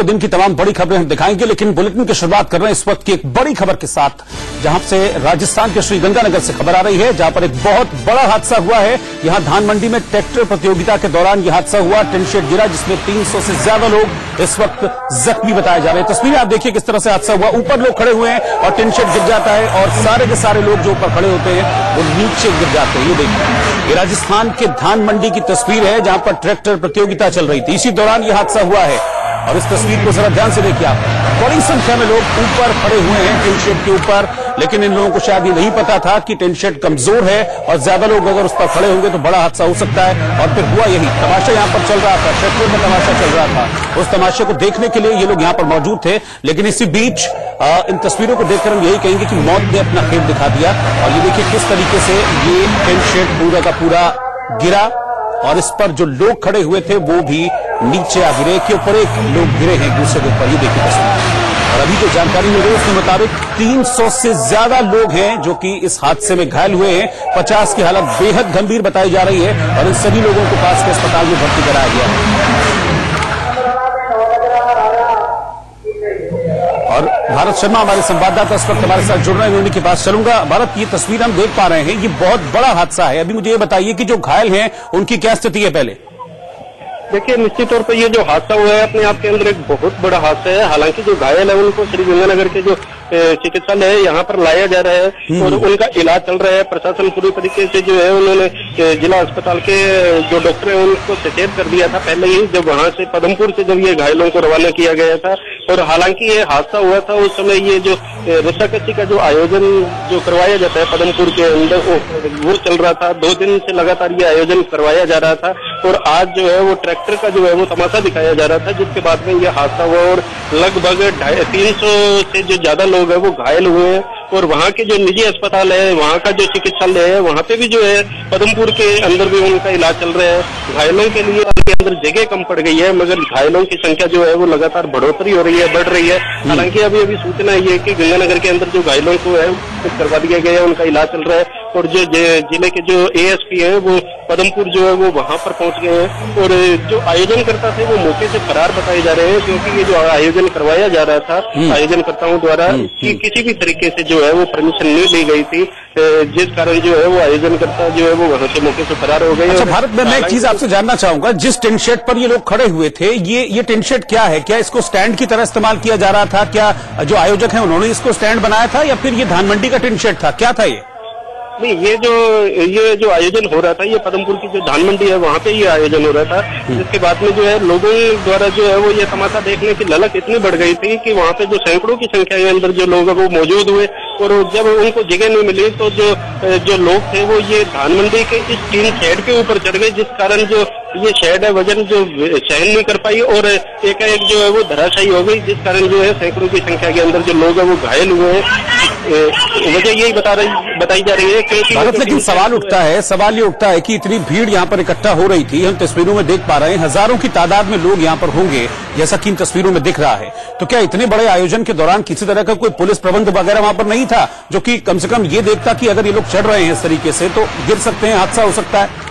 आपको दिन की तमाम बड़ी खबरें हम दिखाएंगे, लेकिन बुलेटिन की शुरुआत कर रहे हैं इस वक्त की एक बड़ी खबर के साथ, जहां से राजस्थान के श्रीगंगानगर से खबर आ रही है, जहां पर एक बहुत बड़ा हादसा हुआ है। यहां धान मंडी में ट्रैक्टर प्रतियोगिता के दौरान यह हादसा हुआ। टिन शेड गिरा, जिसमें 300 से ज्यादा लोग इस वक्त जख्मी बताए जा रहे हैं। तस्वीरें आप देखिए किस तरह से हादसा हुआ। ऊपर लोग खड़े हुए हैं और टिन शेड गिर जाता है और सारे के सारे लोग जो ऊपर खड़े होते हैं वो नीचे गिर जाते हैं। ये देखिए, ये राजस्थान के धान मंडी की तस्वीर है, जहां पर ट्रैक्टर प्रतियोगिता चल रही थी। इसी दौरान यह हादसा हुआ है और इस तस्वीर को जरा ध्यान से देखिए आप। बड़ी संख्या में लोग ऊपर खड़े हुए हैं टिन शेड के ऊपर, लेकिन इन लोगों को शायद ये नहीं पता था कि टिन शेड कमजोर है और ज्यादा लोग अगर उस पर खड़े होंगे तो बड़ा हादसा हो सकता है। और फिर हुआ यही, तमाशा यहां पर चल रहा था, ट्रैक्टर में तमाशा चल रहा था। उस तमाशे को देखने के लिए ये लोग यहां पर मौजूद थे, लेकिन इसी बीच इन तस्वीरों को देखकर हम यही कहेंगे कि मौत ने अपना खेल दिखा दिया। और ये देखिए किस तरीके से ये टिन शेड पूरा का पूरा गिरा और इस पर जो लोग खड़े हुए थे वो भी नीचे आ गिरे। के ऊपर एक लोग गिरे हैं दूसरे के ऊपर, ये देखिए तस्वीर। और अभी जो जानकारी मिल रही है उसके मुताबिक 300 से ज्यादा लोग हैं जो कि इस हादसे में घायल हुए हैं। 50 की हालत बेहद गंभीर बताई जा रही है और इन सभी लोगों को पास के अस्पताल में भर्ती कराया गया है। और भारत शर्मा हमारे संवाददाता इस वक्त हमारे साथ जुड़ रहे हैं, उन्हीं के पास चलूंगा। भारत, ये तस्वीर हम देख पा रहे हैं, ये बहुत बड़ा हादसा है। अभी मुझे ये बताइए कि जो घायल हैं उनकी क्या स्थिति है पहले? देखिए, निश्चित तौर पर ये जो हादसा हुआ है अपने आप के अंदर एक बहुत बड़ा हादसा है। हालांकि जो घायल है उनको श्रीगंगानगर के जो चिकित्सालय है यहाँ पर लाया जा रहा है और उनका इलाज चल रहा है। प्रशासन पूरी तरीके से जो है उन्होंने जिला अस्पताल के जो डॉक्टर है उनको सचेत कर दिया था पहले ही, जब वहाँ से पदमपुर से जब ये घायलों को रवाना किया गया था। और हालांकि ये हादसा हुआ था उस समय ये जो रस्साकसी का जो आयोजन जो करवाया जाता है पदमपुर के अंदर वो चल रहा था। 2 दिन से लगातार ये आयोजन करवाया जा रहा था और आज जो है वो ट्रैक्टर का जो है वो तमाशा दिखाया जा रहा था, जिसके बाद में ये हादसा हुआ और लगभग 350 से जो ज्यादा लोग है वो घायल हुए हैं। और वहाँ के जो निजी अस्पताल है, वहाँ का जो चिकित्सालय है, वहाँ पे भी जो है पदमपुर के अंदर भी उनका इलाज चल रहा है। घायलों के लिए उनके अंदर जगह कम पड़ गई है, मगर घायलों की संख्या जो है वो लगातार बढ़ोतरी हो रही है, बढ़ रही है। हालांकि अभी सूचना ये है कि गंगानगर के अंदर जो घायलों को है करवा दिया गया है, उनका इलाज चल रहा है। और जो जिले के जो ASP है वो पदमपुर जो है वो वहाँ पर पहुंच गए हैं और जो आयोजनकर्ता थे वो मौके से फरार बताए जा रहे हैं, क्योंकि ये जो आयोजन करवाया जा रहा था आयोजनकर्ताओं द्वारा कि किसी भी तरीके से जो है वो परमिशन नहीं ली गई थी, जिस कारण जो है वो आयोजनकर्ता जो है वो वहाँ से मौके से फरार हो गए। अच्छा भारत, मैं एक चीज आपसे जानना चाहूंगा, जिस टिन शेड पर ये लोग खड़े हुए थे, ये टिन शेड क्या है? क्या इसको स्टैंड की तरह इस्तेमाल किया जा रहा था? क्या जो आयोजक है उन्होंने इसको स्टैंड बनाया था या फिर ये धान मंडी का टिन शेड था? क्या था ये? नहीं, ये जो आयोजन हो रहा था ये पदमपुर की जो धान मंडी है वहाँ पे ये आयोजन हो रहा था। जिसके बाद में जो है लोगों द्वारा जो है वो ये तमाशा देखने की ललक इतनी बढ़ गई थी कि वहाँ पे जो सैकड़ों की संख्या के अंदर जो लोग वो मौजूद हुए और जब उनको जगह नहीं मिली तो जो लोग थे वो ये धान मंडी के इस टीन शेड के ऊपर चढ़ गए, जिस कारण जो ये शेड है वजन जो सहन नहीं कर पाई और एकाएक जो है वो धराशायी हो गई, जिस कारण जो है सैकड़ों की संख्या के अंदर जो लोग है वो घायल हुए हैं। वजह यही बताई जा रही है क्योंकि भारत, लेकिन सवाल ये उठता है कि इतनी भीड़ यहाँ पर इकट्ठा हो रही थी, हम तस्वीरों में देख पा रहे हैं हजारों की तादाद में लोग यहाँ पर होंगे जैसा कि इन तस्वीरों में दिख रहा है। तो क्या इतने बड़े आयोजन के दौरान किसी तरह का कोई पुलिस प्रबंध वगैरह वहां पर नहीं था जो कि कम से कम ये देखता कि अगर ये लोग चढ़ रहे हैं इस तरीके से तो गिर सकते हैं, हादसा हो सकता है?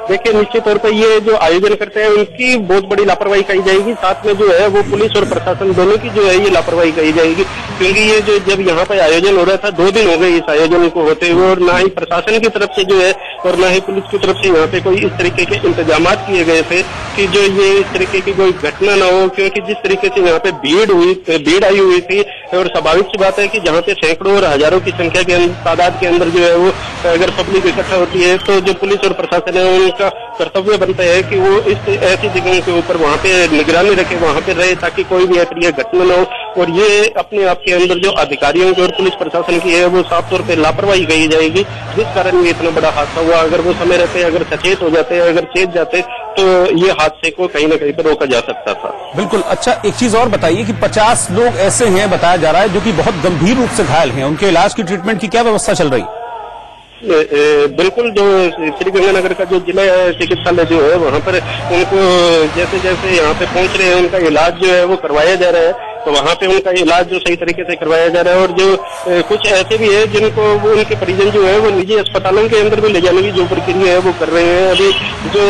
देखिए, निश्चित तौर पर ये जो आयोजन करते हैं उनकी बहुत बड़ी लापरवाही कही जाएगी, साथ में जो है वो पुलिस और प्रशासन दोनों की जो है ये लापरवाही कही जाएगी, क्योंकि ये जो जब यहाँ पे आयोजन हो रहा था 2 दिन हो गए इस आयोजन को होते हुए और ना ही प्रशासन की तरफ से जो है और ना ही पुलिस की तरफ से यहाँ पे कोई इस तरीके के इंतजाम किए गए थे कि जो ये इस तरीके की कोई घटना न हो। क्योंकि जिस तरीके से यहाँ पे भीड़ आई हुई थी और स्वाभाविक सी बात है कि जहाँ पे सैकड़ों और हजारों की संख्या के तादाद के अंदर जो है वो अगर पब्लिक इकट्ठा होती है तो जो पुलिस और प्रशासन है उनका कर्तव्य बनता है कि वो इस ऐसी जगहों के ऊपर वहाँ पे निगरानी रखे, वहाँ पे रहे ताकि कोई भी अप्रिय घटना न हो। और ये अपने आप के अंदर जो अधिकारियों की और पुलिस प्रशासन की है वो साफ तौर पे लापरवाही कही जाएगी, जिस कारण ये इतना बड़ा हादसा हुआ। अगर वो समय रहते, अगर सचेत हो जाते, अगर चेत जाते तो ये हादसे को कहीं न कहीं पर रोका जा सकता था। बिल्कुल। अच्छा, एक चीज और बताइए कि 50 लोग ऐसे हैं बताया जा रहा है जो कि बहुत गंभीर रूप से घायल हैं, उनके इलाज की ट्रीटमेंट की क्या व्यवस्था चल रही है? बिल्कुल, जो श्रीगंगानगर का जो जिला चिकित्सालय जो है वहाँ पर उनको जैसे जैसे यहाँ पे पहुँच रहे हैं उनका इलाज जो है वो करवाया जा रहा है। तो वहाँ पे उनका इलाज जो सही तरीके से करवाया जा रहा है। और जो कुछ ऐसे भी है जिनको वो उनके परिजन जो है वो निजी अस्पतालों के अंदर भी ले जाने की जो प्रक्रिया है वो कर रहे हैं। अभी जो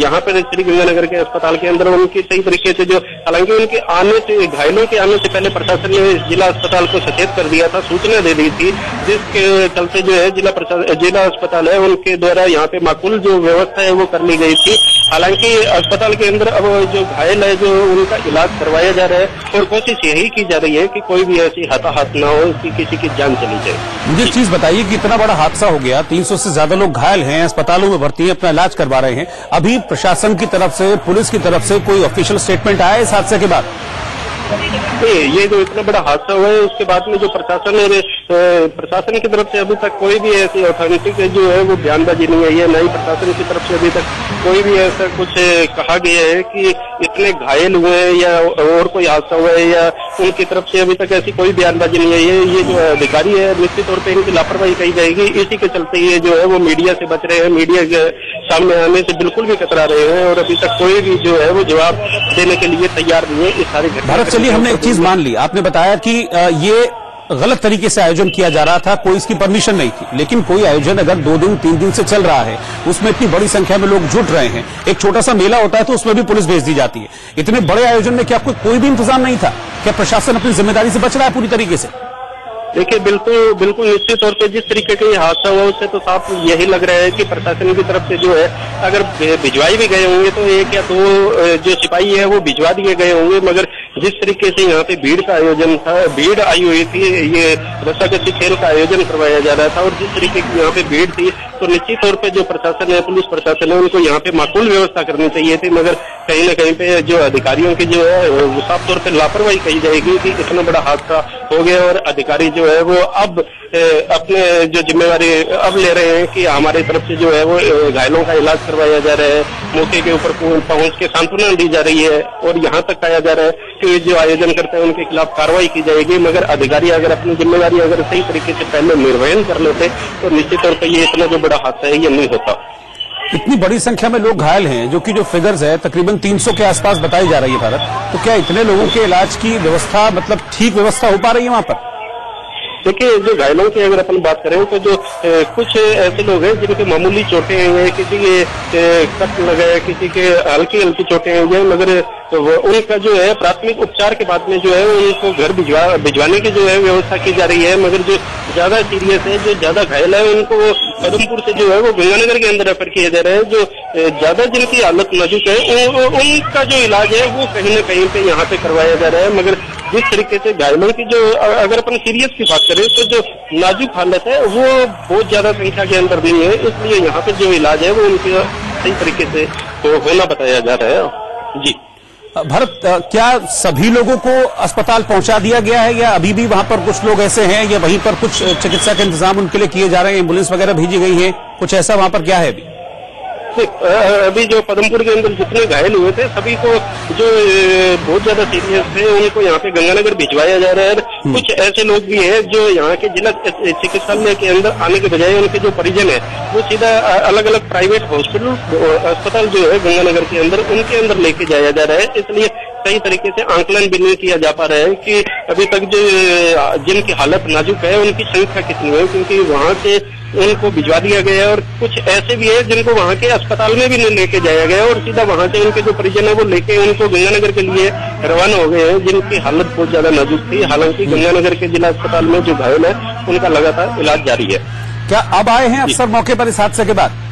यहाँ पर श्रीगंगानगर के अस्पताल के अंदर उनकी सही तरीके से जो, हालांकि उनके आने से, घायलों के आने से पहले प्रशासन ने जिला अस्पताल को सचेत कर दिया था, सूचना दे दी थी, जिसके चलते जो है जिला अस्पताल है उनके द्वारा यहाँ पे माकूल जो व्यवस्था है वो कर ली गई थी। हालांकि अस्पताल के अंदर अब जो घायल है जो उनका इलाज करवाया जा रहा है और कोशिश यही की जा रही है कि कोई भी ऐसी हताहत न हो कि किसी की जान चली जाए। मुझे एक चीज बताइए कि इतना बड़ा हादसा हो गया, 300 से ज्यादा लोग घायल हैं, अस्पतालों में भर्ती हैं, अपना इलाज करवा रहे हैं, अभी प्रशासन की तरफ से, पुलिस की तरफ से कोई ऑफिशियल स्टेटमेंट आया इस हादसे के बाद? ये जो इतना बड़ा हादसा हुआ है उसके बाद में जो प्रशासन की तरफ से अभी तक कोई भी ऐसी ऑथेंटिक जो है वो बयानबाजी नहीं आई है, न ही प्रशासन की तरफ से अभी तक कोई भी ऐसा कुछ कहा गया है कि इतने घायल हुए हैं या और कोई हादसा हुआ है, या उनकी तरफ से अभी तक ऐसी कोई बयानबाजी नहीं आई है। ये जो अधिकारी है निश्चित तौर पर इनकी लापरवाही कही जाएगी, इसी के चलते ये जो है वो मीडिया से बच रहे हैं, मीडिया के सामने आने से बिल्कुल भी कतरा रहे हैं और अभी तक कोई भी जो है वो जवाब देने के लिए तैयार नहीं है इस सारी घटना। चलिए, हमने एक चीज मान ली, आपने बताया कि ये गलत तरीके से आयोजन किया जा रहा था, कोई इसकी परमिशन नहीं थी, लेकिन कोई आयोजन अगर 2 दिन 3 दिन से चल रहा है, उसमें इतनी बड़ी संख्या में लोग जुट रहे हैं, एक छोटा सा मेला होता है तो उसमें भी पुलिस भेज दी जाती है, इतने बड़े आयोजन में क्या कोई भी इंतजाम नहीं था? क्या प्रशासन अपनी जिम्मेदारी से बच रहा है पूरी तरीके से? देखिए, बिल्कुल निश्चित तौर पे जिस तरीके का ये हादसा हुआ उससे तो साफ यही लग रहा है कि प्रशासन की तरफ से जो है अगर भिजवाई भी गए होंगे तो 1 या 2 जो सिपाही है वो भिजवा दिए गए होंगे, मगर जिस तरीके से यहाँ पे भीड़ का आयोजन था, भीड़ आई हुई थी, ये रस्साकशी खेल का आयोजन करवाया जा रहा था और जिस तरीके की यहाँ पे भीड़ थी तो निश्चित तौर पे जो प्रशासन है, पुलिस प्रशासन है, उनको यहाँ पे माकूल व्यवस्था करनी चाहिए थी, मगर कहीं न कहीं पे जो अधिकारियों की जो है वो साफ तौर पे लापरवाही कही जाएगी कि इतना बड़ा हादसा हो गया और अधिकारी जो है वो अब अपने जो जिम्मेवारी अब ले रहे हैं कि हमारी तरफ से जो है वो घायलों का इलाज करवाया जा रहा है, मौके के ऊपर पहुंच के सांत्वना दी जा रही है और यहाँ तक कहा जा रहा है कि जो आयोजन करते हैं उनके खिलाफ कार्रवाई की जाएगी, मगर अधिकारी अगर अपनी जिम्मेवारी अगर सही तरीके से पहले निर्वहन कर लेते तो निश्चित तौर पर ये इतना जो बड़ा हादसा है ये नहीं होता। इतनी बड़ी संख्या में लोग घायल हैं, जो कि जो फिगर्स है तकरीबन 300 के आसपास बताई जा रही है भारत, तो क्या इतने लोगों के इलाज की व्यवस्था, मतलब ठीक व्यवस्था हो पा रही है वहां पर? देखिए, जो घायलों की अगर अपन बात करें तो जो कुछ ऐसे लोग हैं जिनके मामूली चोटें हैं, किसी के कट लगा है, किसी के हल्की चोटें हैं, मगर उनका जो है प्राथमिक उपचार के बाद में जो है उनको घर भिजवाने की जो है व्यवस्था की जा रही है, मगर जो ज्यादा सीरियस है, जो ज्यादा घायल है, उनको पदमपुर से जो है वो गंगानगर के अंदर रेफर किया जा रहा है। जो ज्यादा जिनकी हालत नाजुक है उनका जो इलाज है वो कहीं न कहीं पे यहाँ पे करवाया जा रहा है, मगर जिस तरीके से घायलों की जो, अगर अपन सीरियस की बात करें तो जो नाजुक हालत है वो बहुत ज्यादा संख्या के अंदर नहीं है, इसलिए यहाँ पे जो इलाज है वो उनके सही तरीके से होना बताया जा रहा है। जी भरत, क्या सभी लोगों को अस्पताल पहुंचा दिया गया है या अभी भी वहां पर कुछ लोग ऐसे हैं या वहीं पर कुछ चिकित्सा के इंतजाम उनके लिए किए जा रहे हैं, एम्बुलेंस वगैरह भेजी गई है, कुछ ऐसा वहां पर क्या है अभी? अभी जो पदमपुर के अंदर जितने घायल हुए थे सभी को जो बहुत ज्यादा सीरियस थे उनको यहाँ पे गंगानगर भिजवाया जा रहा है। कुछ ऐसे लोग भी हैं जो यहाँ के जिला चिकित्सालय के अंदर आने के बजाय उनके जो परिजन है वो सीधा अलग अलग प्राइवेट हॉस्पिटल अस्पताल जो है गंगानगर के अंदर उनके अंदर लेके जाया जा रहा है, इसलिए सही तरीके से आंकलन भी नहीं किया जा पा रहा है कि अभी तक जो जिनकी हालत नाजुक है उनकी संख्या कितनी है, क्योंकि वहां से उनको भिजवा दिया गया है और कुछ ऐसे भी है जिनको वहां के अस्पताल में भी नहीं लेके जाया गया और सीधा वहां से उनके जो परिजन है वो लेके उनको गंगानगर के लिए रवाना हो गए हैं, जिनकी हालत बहुत ज्यादा नाजुक थी। हालांकि गंगानगर के जिला अस्पताल में जो घायल है उनका लगातार इलाज जारी है। क्या अब आए हैं अफसर मौके पर इस हादसे के बाद?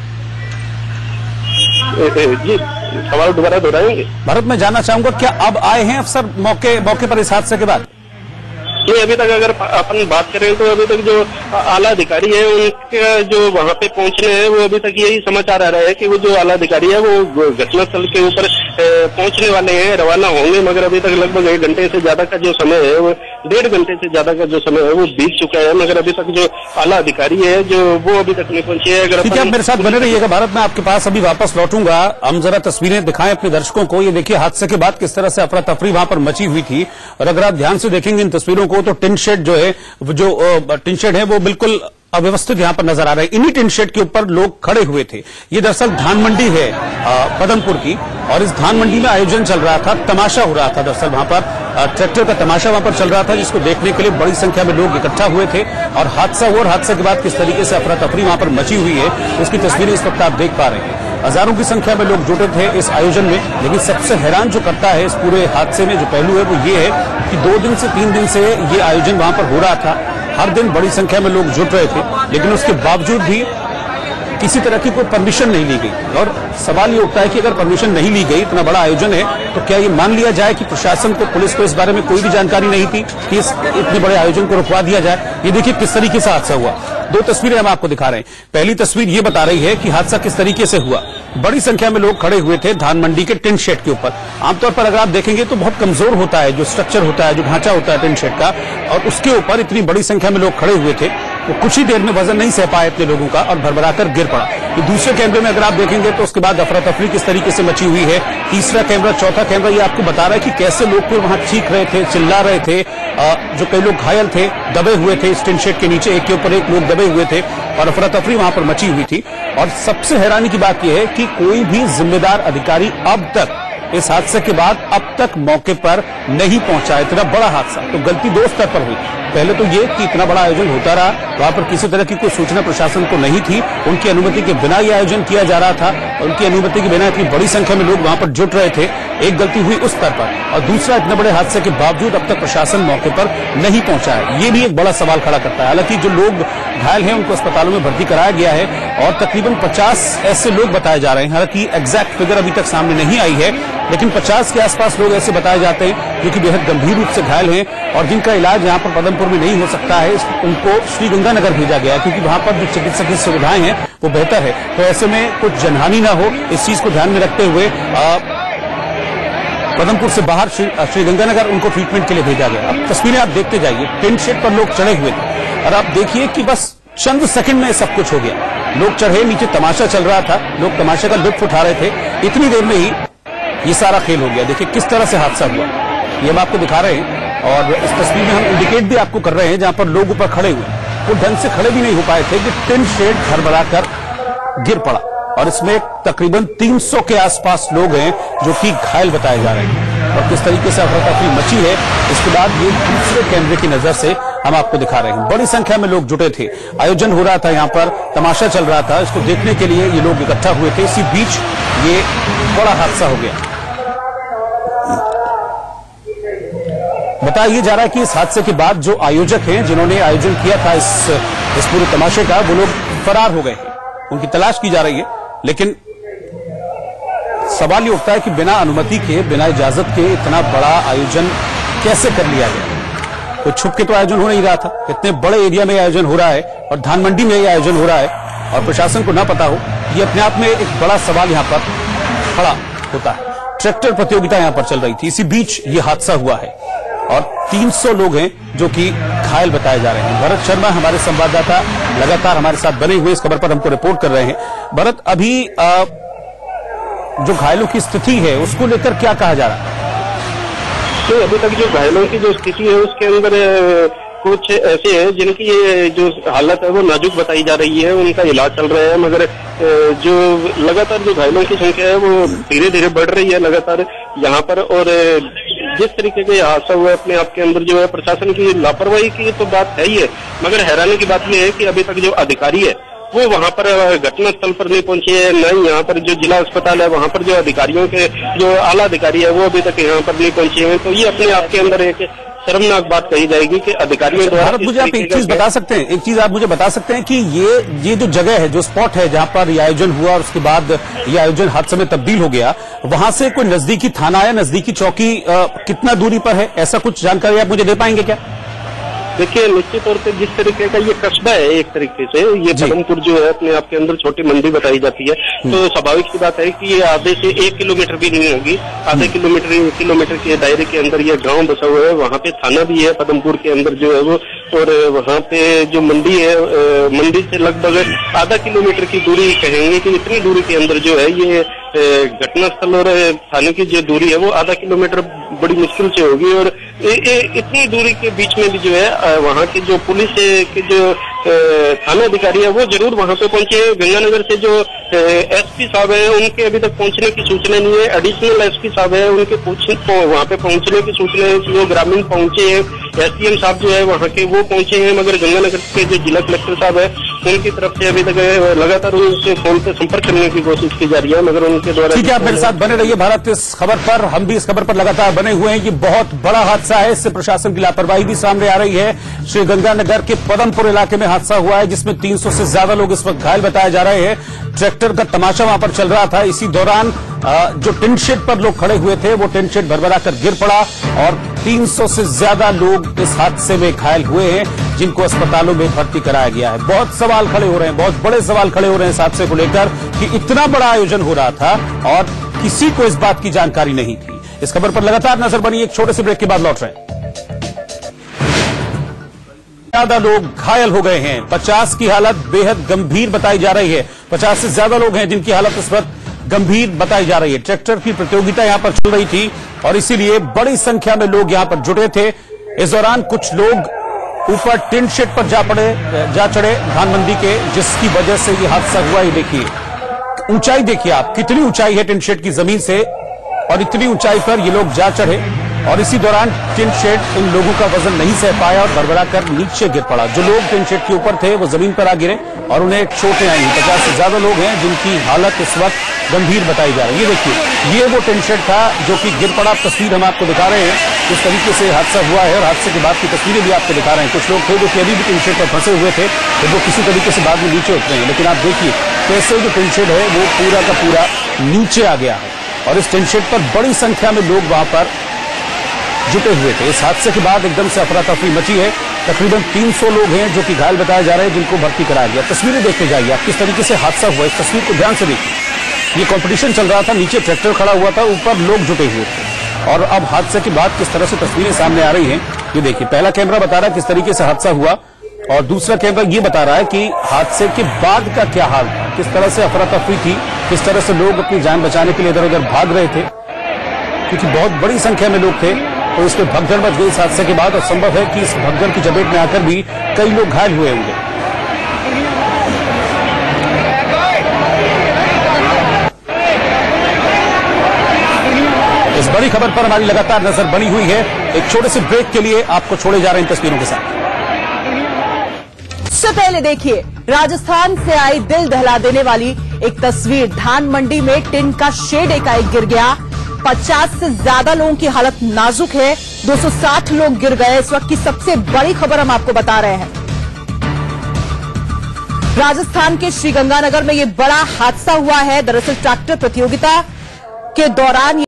जी, सवाल दोबारा दोहराएंगे? भारत, मैं जानना चाहूंगा क्या अब आए हैं अफसर मौके पर इस हादसे के बाद? नहीं, अभी तक अगर अपन बात करें तो अभी तक जो आला अधिकारी है उनके जो वहां पे पहुंचने हैं वो अभी तक यही समाचार आ रहा है कि वो जो आला अधिकारी है वो घटनास्थल के ऊपर पहुंचने वाले हैं, रवाना होंगे, मगर अभी तक लगभग 1 घंटे से ज्यादा का जो समय है वो 1.5 घंटे से ज्यादा का जो समय है वो बीत चुका है, मगर अभी तक जो आला अधिकारी है जो वो अभी तक नहीं पहुंचे है। अगर ठीक है, आप मेरे साथ बने रहिएगा भारत, मैं आपके पास अभी वापस लौटूंगा। हम जरा तस्वीरें दिखाएं अपने दर्शकों को। ये देखिए हादसे के बाद किस तरह से अफरा तफरी वहां पर मची हुई थी, और अगर आप ध्यान से देखेंगे इन तस्वीरों को तो टिन शेड जो है, जो टिन शेड है वो बिल्कुल अव्यवस्थित यहां पर नजर आ रहे हैं। इन्हीं टिन शेड के ऊपर लोग खड़े हुए थे। ये दरअसल धान मंडी है पदमपुर की, और इस धान मंडी में आयोजन चल रहा था, तमाशा हो रहा था। दरअसल वहां पर ट्रैक्टर का तमाशा वहां पर चल रहा था, जिसको देखने के लिए बड़ी संख्या में लोग इकट्ठा हुए थे। और हादसा हुआ, और हादसे के बाद किस तरीके से अफरा तफरी वहां पर मची हुई है, उसकी तस्वीरें इस वक्त आप देख पा रहे हैं। हजारों की संख्या में लोग जुटे थे इस आयोजन में। लेकिन सबसे हैरान जो करता है इस पूरे हादसे में, जो पहलू है, वो ये है कि 2 दिन से 3 दिन से ये आयोजन वहां पर हो रहा था। हर दिन बड़ी संख्या में लोग जुट रहे थे, लेकिन उसके बावजूद भी किसी तरह की कोई परमिशन नहीं ली गई। और सवाल ये उठता है कि अगर परमिशन नहीं ली गई, इतना बड़ा आयोजन है, तो क्या ये मान लिया जाए कि प्रशासन को, पुलिस को इस बारे में कोई भी जानकारी नहीं थी कि इस इतने बड़े आयोजन को रुकवा दिया जाए? ये देखिए किस तरीके से हादसा हुआ। 2 तस्वीरें हम आपको दिखा रहे हैं। पहली तस्वीर ये बता रही है कि हादसा किस तरीके से हुआ। बड़ी संख्या में लोग खड़े हुए थे धान मंडी के टिन शेड के ऊपर। आमतौर पर अगर आप देखेंगे तो बहुत कमजोर होता है जो स्ट्रक्चर होता है, जो ढांचा होता है टिन शेड का, और उसके ऊपर इतनी बड़ी संख्या में लोग खड़े हुए थे। वो कुछ ही देर में वजन नहीं सह पाए इतने लोगों का और भरभराकर गिर पड़ा। ये दूसरे कैमरे में अगर आप देखेंगे तो उसके बाद अफरा तफरी किस तरीके से मची हुई है। तीसरा कैमरा, चौथा कैमरा, ये आपको बता रहा है कि कैसे लोग फिर वहां चीख रहे थे, चिल्ला रहे थे। जो कई लोग घायल थे, दबे हुए थे इस टिन शेड के नीचे, एक के ऊपर एक लोग दबे हुए थे, और अफरा तफरी वहां पर मची हुई थी। और सबसे हैरानी की बात यह है कि कोई भी जिम्मेदार अधिकारी अब तक इस हादसे के बाद अब तक मौके पर नहीं पहुंचा। इतना बड़ा हादसा तो गलती 2 स्तर पर हुई। पहले तो ये कि इतना बड़ा आयोजन होता रहा, वहां पर किसी तरह की कोई सूचना प्रशासन को नहीं थी, उनकी अनुमति के बिना ये आयोजन किया जा रहा था, और उनकी अनुमति के बिना इतनी बड़ी संख्या में लोग वहां पर जुट रहे थे। एक गलती हुई उस स्तर पर, और दूसरा, इतने बड़े हादसे के बावजूद अब तक प्रशासन मौके पर नहीं पहुंचा है। ये भी एक बड़ा सवाल खड़ा करता है। हालांकि जो लोग घायल हैं उनको अस्पतालों में भर्ती कराया गया है, और तकरीबन 50 ऐसे लोग बताए जा रहे हैं। हालांकि एग्जैक्ट फिगर अभी तक सामने नहीं आई है, लेकिन 50 के आसपास लोग ऐसे बताए जाते हैं जो कि बेहद गंभीर रूप से घायल हैं, और जिनका इलाज यहाँ पर पदमपुर में नहीं हो सकता है। उनको श्रीगंगानगर भेजा गया, क्योंकि वहां पर जो चिकित्सकीय सुविधाएं हैं वो बेहतर है। तो ऐसे में कुछ जनहानि ना हो, इस चीज को ध्यान में रखते हुए पदमपुर से बाहर श्रीगंगानगर उनको ट्रीटमेंट के लिए भेजा गया। अब तस्वीरें आप देखते जाइए। टेंट शेड पर लोग चढ़े हुए थे, और आप देखिए कि बस चंद सेकंड में सब कुछ हो गया। लोग चढ़े, नीचे तमाशा चल रहा था, लोग तमाशे का लुत्फ उठा रहे थे। इतनी देर में ही ये सारा खेल हो गया। देखिए किस तरह से हादसा हुआ, ये हम आपको दिखा रहे हैं। और इस तस्वीर में हम इंडिकेट भी आपको कर रहे हैं, जहां पर लोग ऊपर खड़े हुए, वो ढंग से खड़े भी नहीं हो पाए थे कि टिन शेड भरभराकर गिर पड़ा। और इसमें तकरीबन 300 के आसपास लोग हैं जो कि घायल बताए जा रहे हैं। और किस तरीके से अफरा तफरी मची है, इसके बाद ये दूसरे कैमरे की नजर से हम आपको दिखा रहे हैं। बड़ी संख्या में लोग जुटे थे, आयोजन हो रहा था, यहाँ पर तमाशा चल रहा था, इसको देखने के लिए ये लोग इकट्ठा हुए थे। इसी बीच ये बड़ा हादसा हो गया। बताया जा रहा है कि इस हादसे के बाद जो आयोजक हैं, जिन्होंने आयोजन किया था इस पूरे तमाशे का, वो लोग फरार हो गए। उनकी तलाश की जा रही है, लेकिन सवाल ये उठता है कि बिना अनुमति के, बिना इजाजत के इतना बड़ा आयोजन कैसे कर लिया गया। तो छुप के तो आयोजन हो नहीं रहा था, इतने बड़े एरिया में आयोजन हो रहा है, और धान मंडी में ये आयोजन हो रहा है, और प्रशासन को ना पता हो, ये अपने आप में एक बड़ा सवाल यहां पर खड़ा होता है। ट्रैक्टर प्रतियोगिता यहां पर चल रही थी, इसी बीच ये हादसा हुआ है, और 300 लोग हैं जो कि घायल बताए जा रहे हैं। भरत शर्मा हमारे संवाददाता लगातार हमारे साथ बने हुए इस खबर पर हमको रिपोर्ट कर रहे हैं। भरत, अभी जो घायलों की स्थिति है उसको लेकर क्या कहा जा रहा है? तो अभी तक जो घायलों की जो स्थिति है उसके अंदर कुछ ऐसे हैं जिनकी ये जो हालत है वो नाजुक बताई जा रही है, उनका इलाज चल रहा है, मगर जो लगातार जो घायलों की संख्या है वो धीरे धीरे बढ़ रही है लगातार यहाँ पर। और जिस तरीके का हादसा हुआ है, अपने आप के अंदर जो है प्रशासन की लापरवाही की तो बात है ही है, मगर हैरानी की बात यह है कि अभी तक जो अधिकारी है वो वहां पर घटना स्थल पर नहीं पहुंचे हैं। न ही यहाँ पर जो जिला अस्पताल है वहां पर जो अधिकारियों के जो आला अधिकारी है वो अभी तक यहाँ पर नहीं पहुंचे हैं। तो ये अपने आप के अंदर एक शर्मनाक बात कही जाएगी कि अधिकारियों द्वारा। मुझे आप एक चीज बता सकते हैं, एक चीज आप मुझे बता सकते हैं कि ये जो जगह है, जो स्पॉट है जहां पर ये आयोजन हुआ और उसके बाद ये आयोजन हादसे में तब्दील हो गया, वहां से कोई नजदीकी थाना या नजदीकी चौकी कितना दूरी पर है, ऐसा कुछ जानकारी आप मुझे दे पाएंगे क्या? देखिए, निश्चित तौर पे जिस तरीके का ये कस्बा है, एक तरीके से ये पदमपुर जो है अपने आप के अंदर छोटी मंडी बताई जाती है, तो स्वाभाविक सी बात है कि ये आधे से 1 किलोमीटर भी नहीं होगी। आधे किलोमीटर के दायरे के अंदर ये गांव बसा हुआ है, वहाँ पे थाना भी है पदमपुर के अंदर जो है वो, और वहाँ पे जो मंडी है, मंडी से लगभग आधा किलोमीटर की दूरी कहेंगे कि इतनी दूरी के अंदर जो है ये घटनास्थल और थाने की जो दूरी है वो आधा किलोमीटर बड़ी मुश्किल से होगी। और इतनी दूरी के बीच में भी जो है वहाँ की जो पुलिस के जो थाना अधिकारी है वो जरूर वहां पे पहुंचे। गंगानगर से जो एसपी साहब है उनके अभी तक पहुंचने की सूचना नहीं है। एडिशनल एसपी साहब है उनके वहां पे पहुंचने की सूचना है। जो ग्रामीण पहुंचे हैं, एसडीएम साहब जो है वहां के वो पहुंचे हैं, मगर गंगानगर के जो जिला कलेक्टर साहब है उनकी तरफ से अभी तक लगातार उनसे फोन पे संपर्क करने की कोशिश की जा रही है, मगर उनके द्वारा। ठीक है, आप मेरे साथ बने रहिए भारत इस खबर पर। हम भी इस खबर पर लगातार बने हुए हैं। ये बहुत बड़ा हादसा है, इससे प्रशासन की लापरवाही भी सामने आ रही है। श्रीगंगानगर के पदमपुर इलाके में हादसा हुआ है, जिसमें 300 से ज्यादा लोग इस वक्त घायल बताए जा रहे हैं। ट्रैक्टर का तमाशा वहां पर चल रहा था। इसी दौरान जो टिन शेड पर लोग खड़े हुए थे वो टिन शेड भरभरा कर गिर पड़ा और 300 से ज्यादा लोग इस हादसे में घायल हुए हैं, जिनको अस्पतालों में भर्ती कराया गया है। बहुत सवाल खड़े हो रहे हैं, बहुत बड़े सवाल खड़े हो रहे हैं इस हादसे को लेकर कि इतना बड़ा आयोजन हो रहा था और किसी को इस बात की जानकारी नहीं थी। इस खबर पर लगातार नजर बनी, एक छोटे से ब्रेक के बाद लौट रहे हैं। ज्यादा लोग घायल हो गए हैं, 50 की हालत बेहद गंभीर बताई जा रही है। 50 से ज्यादा लोग हैं जिनकी हालत इस वक्त गंभीर बताई जा रही है। ट्रैक्टर की प्रतियोगिता यहां पर चल रही थी और इसीलिए बड़ी संख्या में लोग यहां पर जुटे थे। इस दौरान कुछ लोग ऊपर टिन शेड पर जा चढ़े धानमंडी के, जिसकी वजह से यह हादसा हुआ। ये देखिए ऊंचाई, देखिए आप कितनी ऊंचाई है टिन शेड की जमीन से, और इतनी ऊंचाई पर ये लोग जा चढ़े और इसी दौरान टिन शेड इन लोगों का वजन नहीं सह पाया और भरभरा कर नीचे गिर पड़ा। जो लोग टिन शेड के ऊपर थे वो जमीन पर आ गिरे और उन्हें चोटें आई। 50 से ज्यादा लोग हैं जिनकी हालत इस वक्त गंभीर बताई जा रही है। ये देखिए, ये वो टिन शेड था जो कि गिर पड़ा। तस्वीर हम आपको दिखा रहे हैं किस तरीके से हादसा हुआ है और हादसे के बाद की तस्वीरें भी आपको दिखा रहे हैं। कुछ लोग थे जो कि अभी भी टिन शेड पर फंसे हुए थे, तो वो किसी तरीके से बाद में नीचे उतरे हैं, लेकिन आप देखिए कैसे जो टिन शेड है वो पूरा का पूरा नीचे आ गया है और इस टिन शेड पर बड़ी संख्या में लोग वहां पर जुटे हुए थे। इस हादसे के बाद एकदम से अफरा तफरी मची है। तकरीबन 300 लोग हैं जो कि घायल बताए जा रहे हैं, जिनको भर्ती कराया गया। तस्वीरें देखते जाइए आप किस तरीके से हादसा हुआ। इस तस्वीर को ध्यान से देखिए, ये कंपटीशन चल रहा था, नीचे ट्रैक्टर खड़ा हुआ था, ऊपर लोग जुटे हुए थे और अब हादसे के बाद किस तरह से तस्वीरें सामने आ रही हैं ये देखिए। पहला कैमरा बता रहा है किस तरीके से हादसा हुआ और दूसरा कैमरा ये बता रहा है कि हादसे के बाद का क्या हाल था, किस तरह से अफरा तफरी थी, किस तरह से लोग अपनी जान बचाने के लिए इधर उधर भाग रहे थे, क्योंकि बहुत बड़ी संख्या में लोग थे। तो इसमें भगदड़ मच गई इस हादसे के बाद और संभव है कि इस भगदड़ की चपेट में आकर भी कई लोग घायल हुए होंगे। इस बड़ी खबर पर हमारी लगातार नजर बनी हुई है। एक छोटे से ब्रेक के लिए आपको छोड़े जा रहे हैं तस्वीरों के साथ। सबसे पहले देखिए राजस्थान से आई दिल दहला देने वाली एक तस्वीर। धान मंडी में टिन का शेड एकाएक गिर गया। 50 से ज्यादा लोगों की हालत नाजुक है, 260 लोग गिर गए। इस वक्त की सबसे बड़ी खबर हम आपको बता रहे हैं। राजस्थान के श्रीगंगानगर में यह बड़ा हादसा हुआ है। दरअसल ट्रैक्टर प्रतियोगिता के दौरान